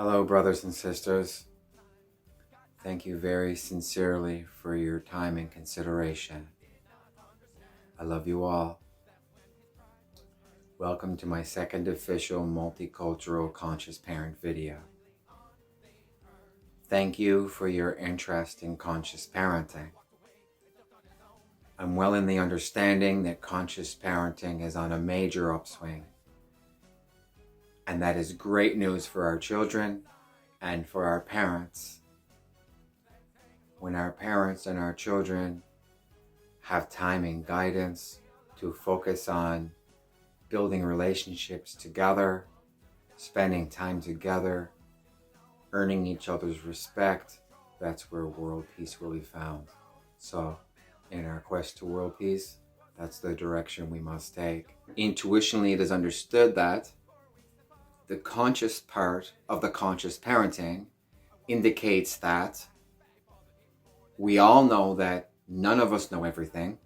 Hello, brothers and sisters. Thank you very sincerely for your time and consideration. I love you all. Welcome to my second official multicultural conscious parent video. Thank you for your interest in conscious parenting. I'm well in the understanding that conscious parenting is on a major upswing. And that is great news for our children and for our parents. When our parents and our children have time and guidance to focus on building relationships together, spending time together, earning each other's respect, that's where world peace will be found. So, in our quest to world peace, that's the direction we must take. Intuitionally, it is understood that the conscious part of the conscious parenting indicates that we all know that none of us know everything.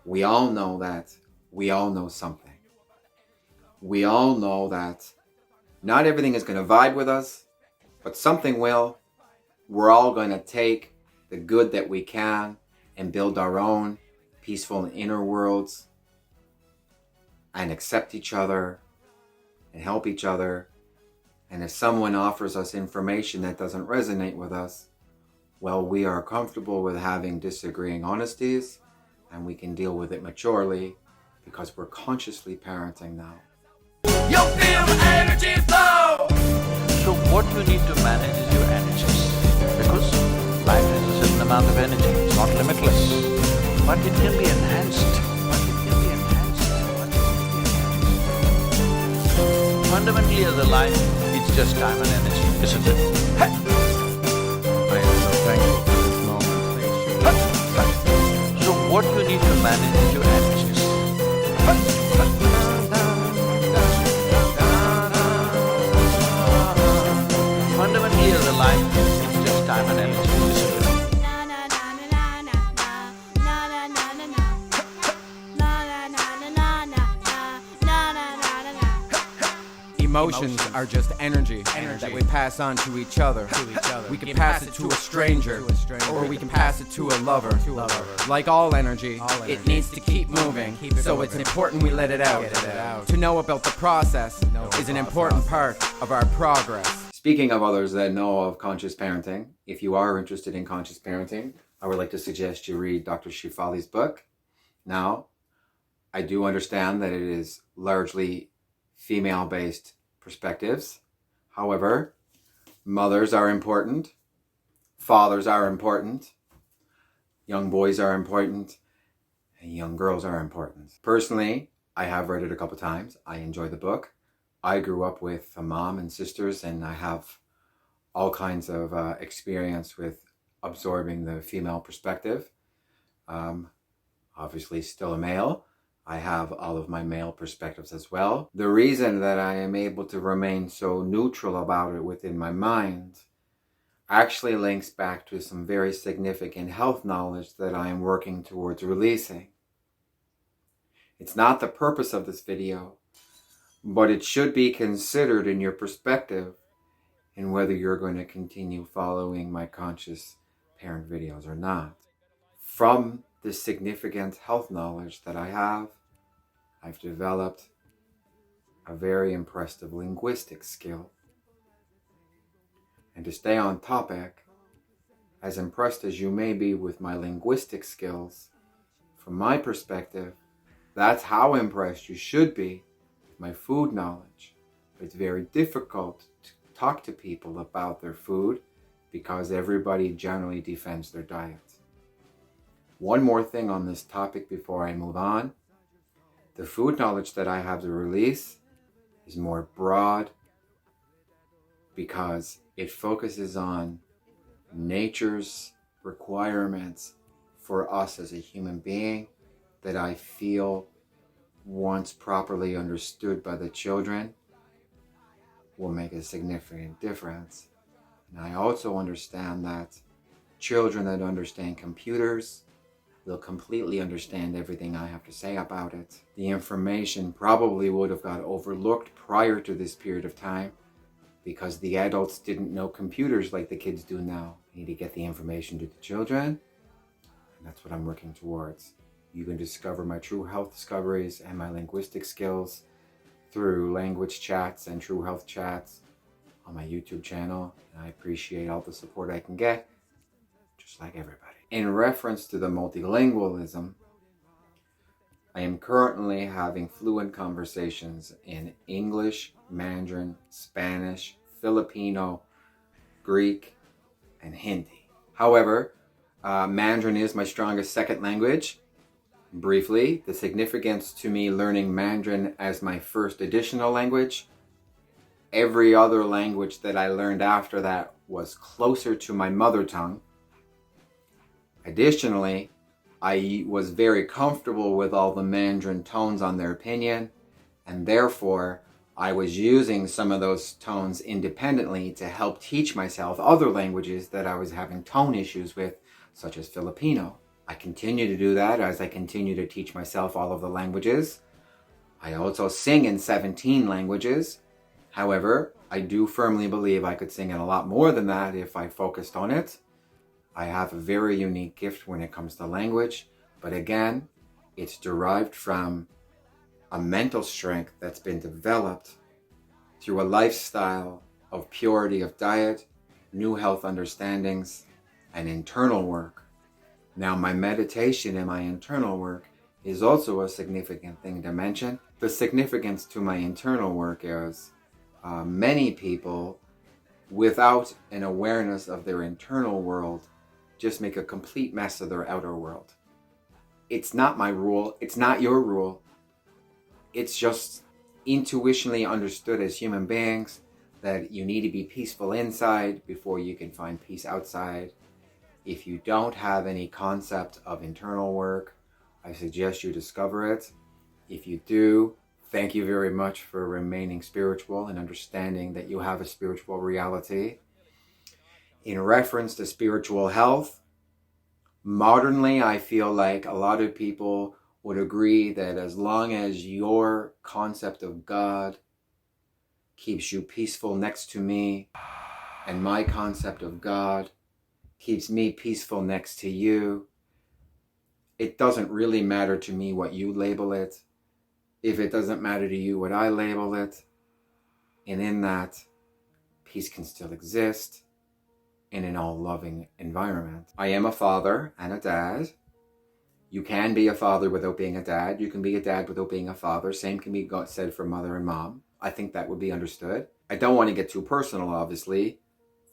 We all know that we all know something. We all know that not everything is going to vibe with us, but something will. We're all going to take the good that we can and build our own peaceful inner worlds and accept each other and help each other. And if someone offers us information that doesn't resonate with us, well, we are comfortable with having disagreeing honesties, and we can deal with it maturely because we're consciously parenting now. You'll feel the energy flow. So what you need to manage is your energies, because life is a certain amount of energy. It's not limitless, but it can be enhanced. Fundamentally, as a life, it's just time and energy, isn't it? Hey! I am so thankful for this moment. So what you need to manage is your energies. Fundamentally, as a life, it's just time and energy, isn't it? Emotions are just energy that we pass on to each other. We can pass it to a stranger, or we can pass it to a lover. Like all energy, it needs to keep moving, so it's important we let it out. To know about the process is an important part of our progress. Speaking of others that know of conscious parenting, if you are interested in conscious parenting, I would like to suggest you read Dr. Shefali's book. Now, I do understand that it is largely female-based perspectives. However, mothers are important, fathers are important, young boys are important, and young girls are important. Personally, I have read it a couple times. I enjoy the book. I grew up with a mom and sisters, and I have all kinds of experience with absorbing the female perspective. Obviously still a male. I have all of my male perspectives as well. The reason that I am able to remain so neutral about it within my mind actually links back to some very significant health knowledge that I am working towards releasing. It's not the purpose of this video, but it should be considered in your perspective in whether you're going to continue following my conscious parent videos or not. From the significant health knowledge that I have, I've developed a very impressive linguistic skill. And to stay on topic, as impressed as you may be with my linguistic skills, from my perspective, that's how impressed you should be with my food knowledge. But it's very difficult to talk to people about their food because everybody generally defends their diet. One more thing on this topic before I move on. The food knowledge that I have to release is more broad because it focuses on nature's requirements for us as a human being that I feel, once properly understood by the children, will make a significant difference. And I also understand that children that understand computers will completely understand everything I have to say about it. The information probably would have got overlooked prior to this period of time because the adults didn't know computers like the kids do now. I need to get the information to the children, and that's what I'm working towards. You can discover my true health discoveries and my linguistic skills through language chats and true health chats on my YouTube channel. And I appreciate all the support I can get, just like everybody. In reference to the multilingualism, I am currently having fluent conversations in English, Mandarin, Spanish, Filipino, Greek, and Hindi. However, Mandarin is my strongest second language. Briefly, the significance to me learning Mandarin as my first additional language. Every other language that I learned after that was closer to my mother tongue. Additionally, I was very comfortable with all the Mandarin tones on their opinion, and therefore I was using some of those tones independently to help teach myself other languages that I was having tone issues with, such as Filipino. I continue to do that as I continue to teach myself all of the languages. I also sing in 17 languages. However, I do firmly believe I could sing in a lot more than that if I focused on it. I have a very unique gift when it comes to language, but again, it's derived from a mental strength that's been developed through a lifestyle of purity of diet, new health understandings, and internal work. Now, my meditation and my internal work is also a significant thing to mention. The significance to my internal work is many people, without an awareness of their internal world, just make a complete mess of their outer world. It's not my rule. It's not your rule. It's just intuitionally understood as human beings that you need to be peaceful inside before you can find peace outside. If you don't have any concept of internal work, I suggest you discover it. If you do, thank you very much for remaining spiritual and understanding that you have a spiritual reality. In reference to spiritual health, modernly, I feel like a lot of people would agree that as long as your concept of God keeps you peaceful next to me, and my concept of God keeps me peaceful next to you, it doesn't really matter to me what you label it. If it doesn't matter to you what I label it, and in that, peace can still exist in an all-loving environment. I am a father and a dad. You can be a father without being a dad. You can be a dad without being a father. Same can be said for mother and mom. I think that would be understood. I don't want to get too personal, obviously,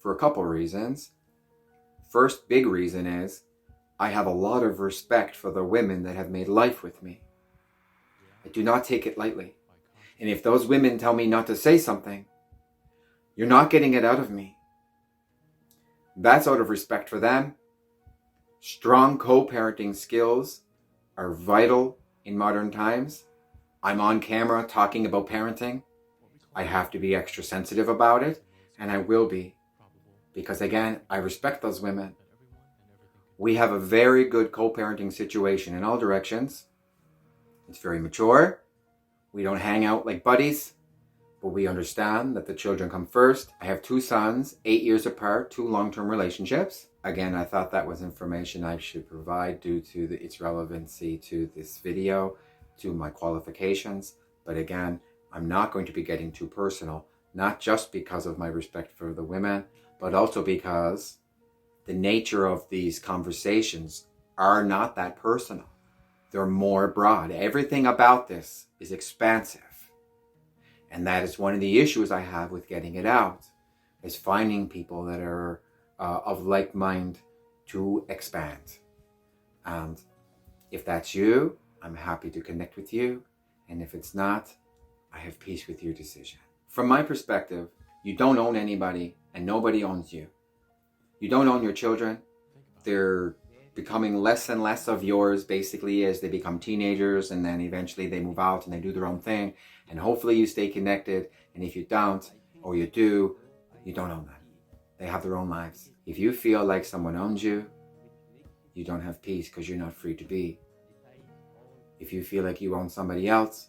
for a couple reasons. First big reason is I have a lot of respect for the women that have made life with me. I do not take it lightly. And if those women tell me not to say something, you're not getting it out of me. That's out of respect for them. Strong co-parenting skills are vital in modern times. I'm on camera talking about parenting. I have to be extra sensitive about it, and I will be. Because again, I respect those women. We have a very good co-parenting situation in all directions. It's very mature. We don't hang out like buddies, but we understand that the children come first. I have 2 sons, 8 years apart, 2 long-term relationships. Again, I thought that was information I should provide due to its relevancy to this video, to my qualifications. But again, I'm not going to be getting too personal, not just because of my respect for the women, but also because the nature of these conversations are not that personal. They're more broad. Everything about this is expansive. And that is one of the issues I have with getting it out, is finding people that are of like mind to expand. And if that's you, I'm happy to connect with you. And if it's not, I have peace with your decision. From my perspective, you don't own anybody and nobody owns you. You don't own your children. They're becoming less and less of yours basically as they become teenagers, and then eventually they move out and they do their own thing. And hopefully you stay connected. And if you don't, or you do, you don't own them. They have their own lives. If you feel like someone owns you, you don't have peace because you're not free to be. If you feel like you own somebody else,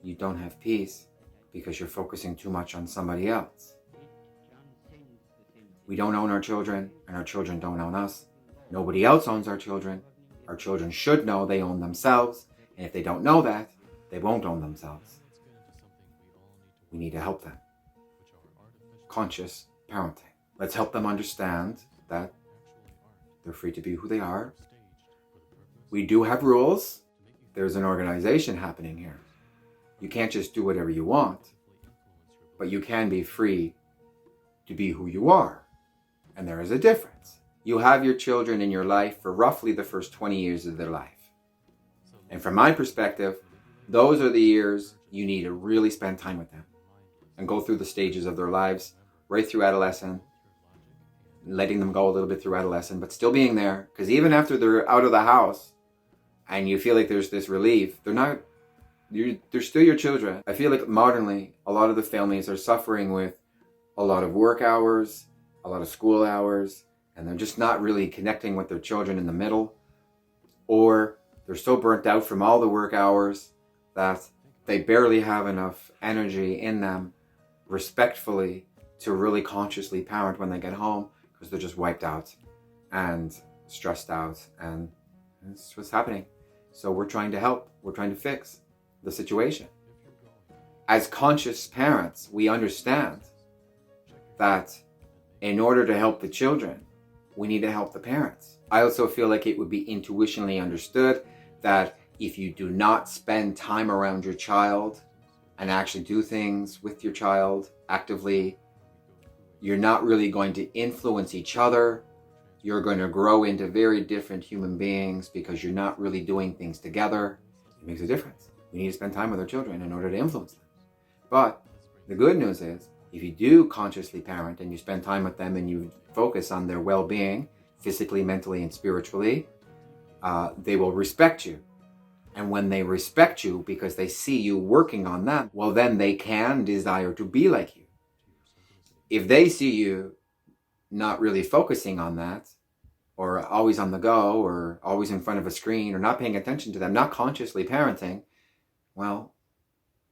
you don't have peace because you're focusing too much on somebody else. We don't own our children, and our children don't own us. Nobody else owns our children. Our children should know they own themselves, and if they don't know that, they won't own themselves. We need to help them. Conscious parenting. Let's help them understand that they're free to be who they are. We do have rules. There's an organization happening here. You can't just do whatever you want, but you can be free to be who you are. And there is a difference. You have your children in your life for roughly the first 20 years of their life. And from my perspective, those are the years you need to really spend time with them and go through the stages of their lives, right through adolescence, letting them go a little bit through adolescence, but still being there. Because even after they're out of the house and you feel like there's this relief, they're still your children. I feel like modernly, a lot of the families are suffering with a lot of work hours, a lot of school hours, and they're just not really connecting with their children in the middle. Or they're so burnt out from all the work hours that they barely have enough energy in them respectfully to really consciously parent when they get home, because they're just wiped out and stressed out, and it's what's happening. So we're trying to help. We're trying to fix the situation. As conscious parents, we understand that in order to help the children, we need to help the parents. I also feel like it would be intuitionally understood that if you do not spend time around your child and actually do things with your child actively, you're not really going to influence each other. You're going to grow into very different human beings because you're not really doing things together. It makes a difference. We need to spend time with our children in order to influence them. But the good news is, if you do consciously parent and you spend time with them and you focus on their well-being, physically, mentally, and spiritually, they will respect you. And when they respect you because they see you working on that, well, then they can desire to be like you. If they see you not really focusing on that, or always on the go, or always in front of a screen, or not paying attention to them, not consciously parenting, well,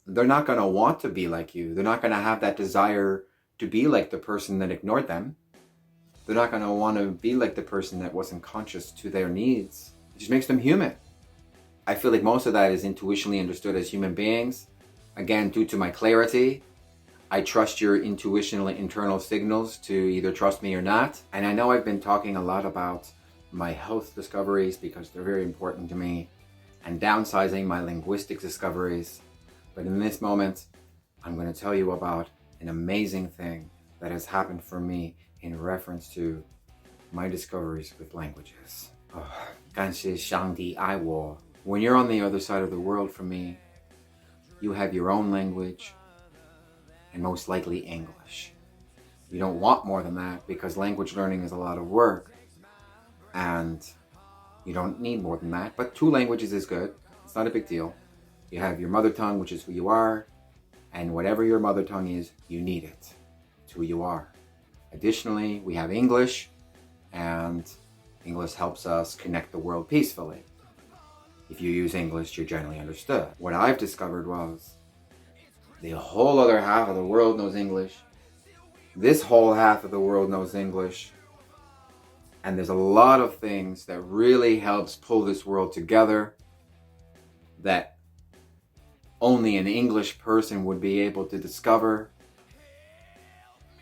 they're not going to want to be like you. They're not going to have that desire to be like the person that ignored them. They're not going to want to be like the person that wasn't conscious to their needs. It just makes them human. I feel like most of that is intuitionally understood as human beings. Again, due to my clarity, I trust your intuitional internal signals to either trust me or not. And I know I've been talking a lot about my health discoveries because they're very important to me, and downsizing my linguistic discoveries. But in this moment, I'm going to tell you about an amazing thing that has happened for me in reference to my discoveries with languages. 感谢上帝爱我. When you're on the other side of the world from me, you have your own language, and most likely English. You don't want more than that because language learning is a lot of work, and you don't need more than that. But 2 languages is good. It's not a big deal. You have your mother tongue, which is who you are, and whatever your mother tongue is, you need it. It's who you are. Additionally, we have English, and English helps us connect the world peacefully. If you use English, you're generally understood. What I've discovered was the whole other half of the world knows English. This whole half of the world knows English. And there's a lot of things that really helps pull this world together that only an English person would be able to discover.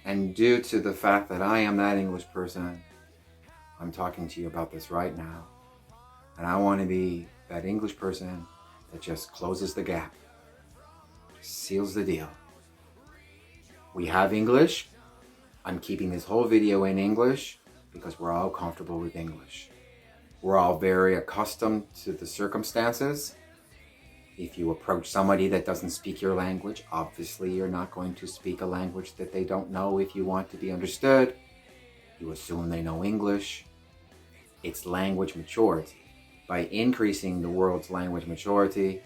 And due to the fact that I am that English person, I'm talking to you about this right now. And I want to be that English person that just closes the gap, seals the deal. We have English. I'm keeping this whole video in English because we're all comfortable with English. We're all very accustomed to the circumstances. If you approach somebody that doesn't speak your language, obviously you're not going to speak a language that they don't know if you want to be understood. You assume they know English. It's language maturity. By increasing the world's language maturity,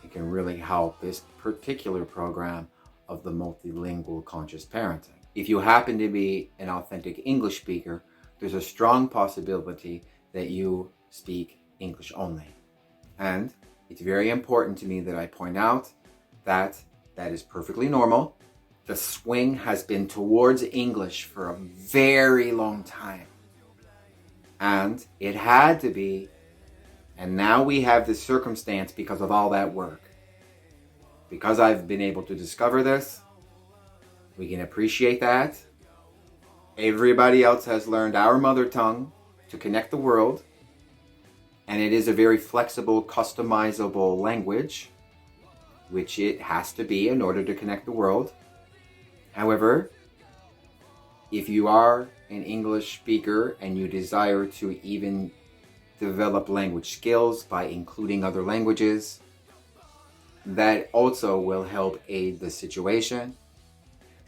it can really help this particular program of the multilingual conscious parenting. If you happen to be an authentic English speaker, there's a strong possibility that you speak English only. And it's very important to me that I point out that that is perfectly normal. the swing has been towards English for a very long time. And it had to be. And now we have this circumstance because of all that work. Because I've been able to discover this, we can appreciate that. Everybody else has learned our mother tongue to connect the world. And it is a very flexible, customizable language, which it has to be in order to connect the world. However, if you are an English speaker and you desire to even develop language skills by including other languages, that also will help aid the situation.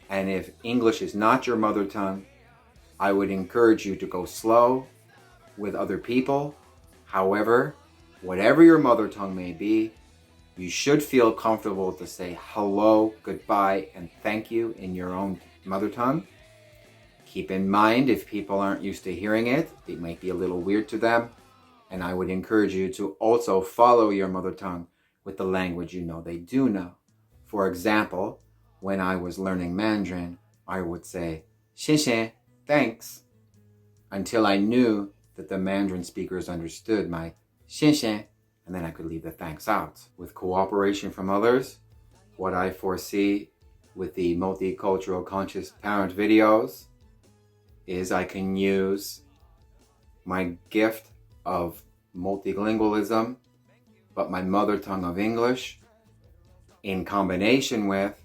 And if English is not your mother tongue, I would encourage you to go slow with other people. However, whatever your mother tongue may be, you should feel comfortable to say hello, goodbye, and thank you in your own mother tongue. Keep in mind, if people aren't used to hearing it, it might be a little weird to them. And I would encourage you to also follow your mother tongue with the language you know they do know. For example, when I was learning Mandarin, I would say, 谢谢, thanks, until I knew that the Mandarin speakers understood my 谢谢, and then I could leave the thanks out. With cooperation from others, what I foresee with the multicultural conscious parent videos is I can use my gift of multilingualism, but my mother tongue of English, in combination with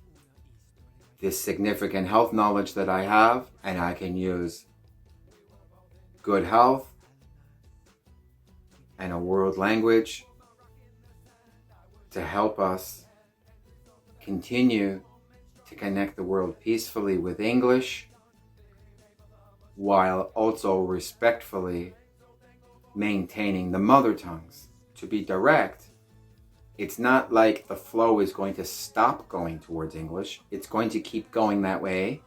this significant health knowledge that I have, and I can use good health and a world language to help us continue to connect the world peacefully with English, while also respectfully maintaining the mother tongues. To be direct, it's not like the flow is going to stop going towards English. It's going to keep going that way.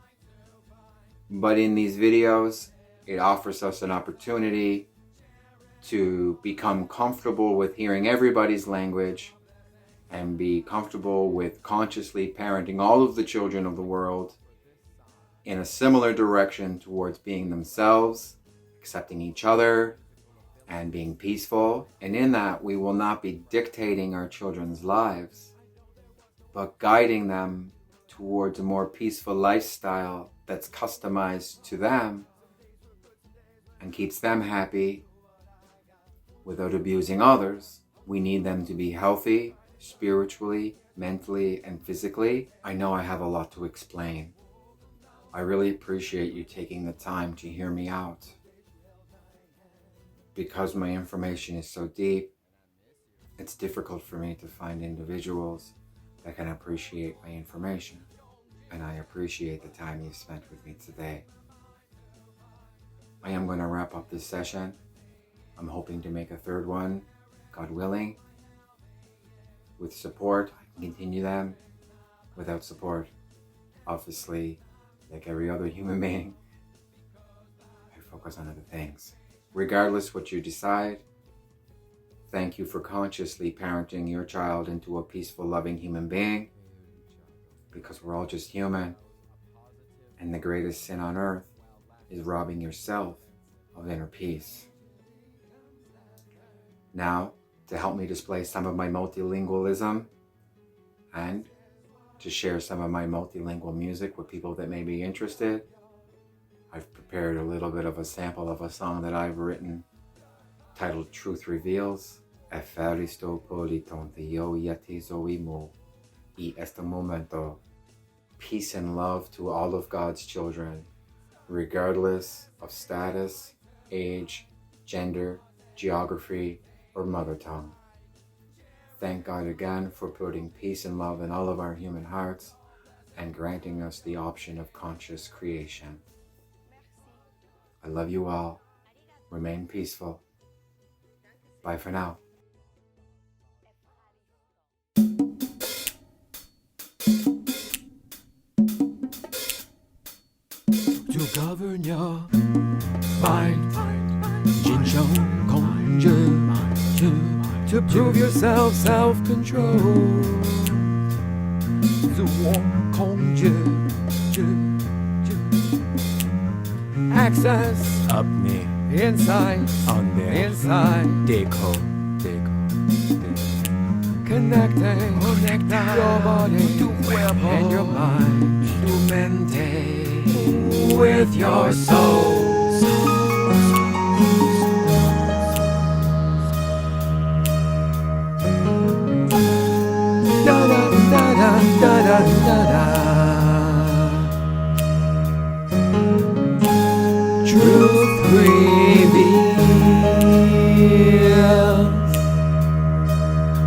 But in these videos, it offers us an opportunity to become comfortable with hearing everybody's language and be comfortable with consciously parenting all of the children of the world in a similar direction towards being themselves, accepting each other, and being peaceful. And in that, we will not be dictating our children's lives, but guiding them towards a more peaceful lifestyle that's customized to them and keeps them happy without abusing others. We need them to be healthy, spiritually, mentally, and physically. I know I have a lot to explain. I really appreciate you taking the time to hear me out. Because my information is so deep, it's difficult for me to find individuals that can appreciate my information. And I appreciate the time you've spent with me today. I am going to wrap up this session. I'm hoping to make a third one, God willing. With support, I can continue them. Without support, obviously, like every other human being, I focus on other things. Regardless what you decide, thank you for consciously parenting your child into a peaceful, loving human being, because we're all just human, and the greatest sin on earth is robbing yourself of inner peace. Now, to help me display some of my multilingualism and to share some of my multilingual music with people that may be interested, I've prepared a little bit of a sample of a song that I've written titled Truth Reveals. Efaristo politonthio yetizoimo y este momento. Peace and love to all of God's children, regardless of status, age, gender, geography, or mother tongue. Thank God again for putting peace and love in all of our human hearts and granting us the option of conscious creation. I love you all. Remain peaceful. Bye for now. To govern your mind, 坚守控制 to prove yourself self-control. 自我控制 Access अपने inside, अंदर inside, देखो देखो connecting your body and your mind tu mente with your soul. Da da da da da da da da. Truth reveals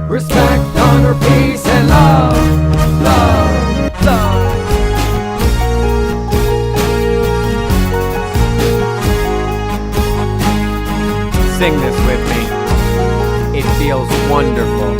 respect, honor, peace, and love, love, love. Sing this with me. It feels wonderful.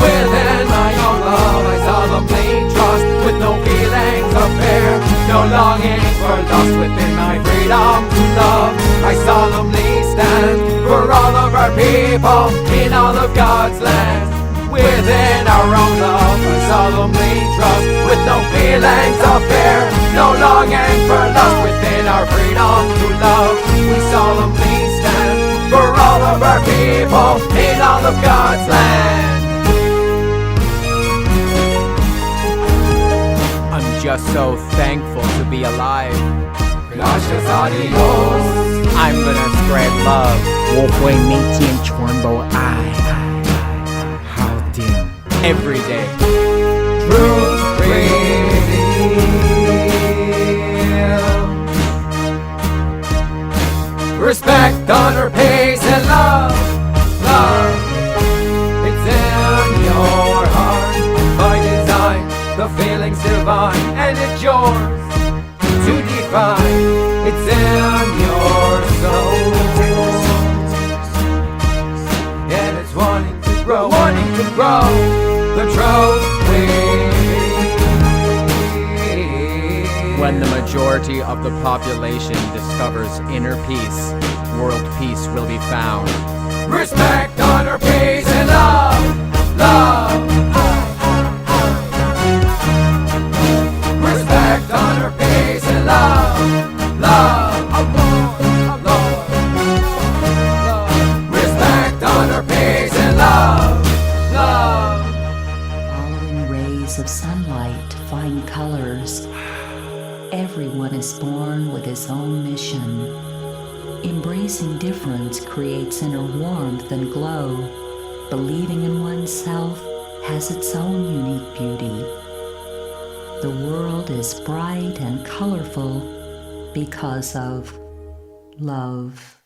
Within my own love, I solemnly trust, with no feelings of fear, no longing for lust. Within my freedom to love, I solemnly stand for all of our people in all of God's land. Within our own love, I solemnly trust, with no feelings of fear, no longing for lust. Within our freedom to love, we solemnly stand for all of our people in all of God's land. I'm just so thankful to be alive. Gracias a Dios. I'm gonna spread love. 我会每天传播爱，好听。 Every day. Truth reveals respect, honor, peace, and love, love. It's in your heart by design, the feeling's divine, and it's yours to define. It's in your soul, and it's wanting to grow, the truth reveals. When the majority of the population discovers inner peace, world peace will be found. Respect, honor, peace, and love, love. Respect, honor, peace, and love, love. Respect, honor, peace, and love, love. Following rays of sunlight to find colors. Everyone is born with his own mission. Embracing difference creates inner warmth and glow. Believing in oneself has its own unique beauty. The world is bright and colorful because of love.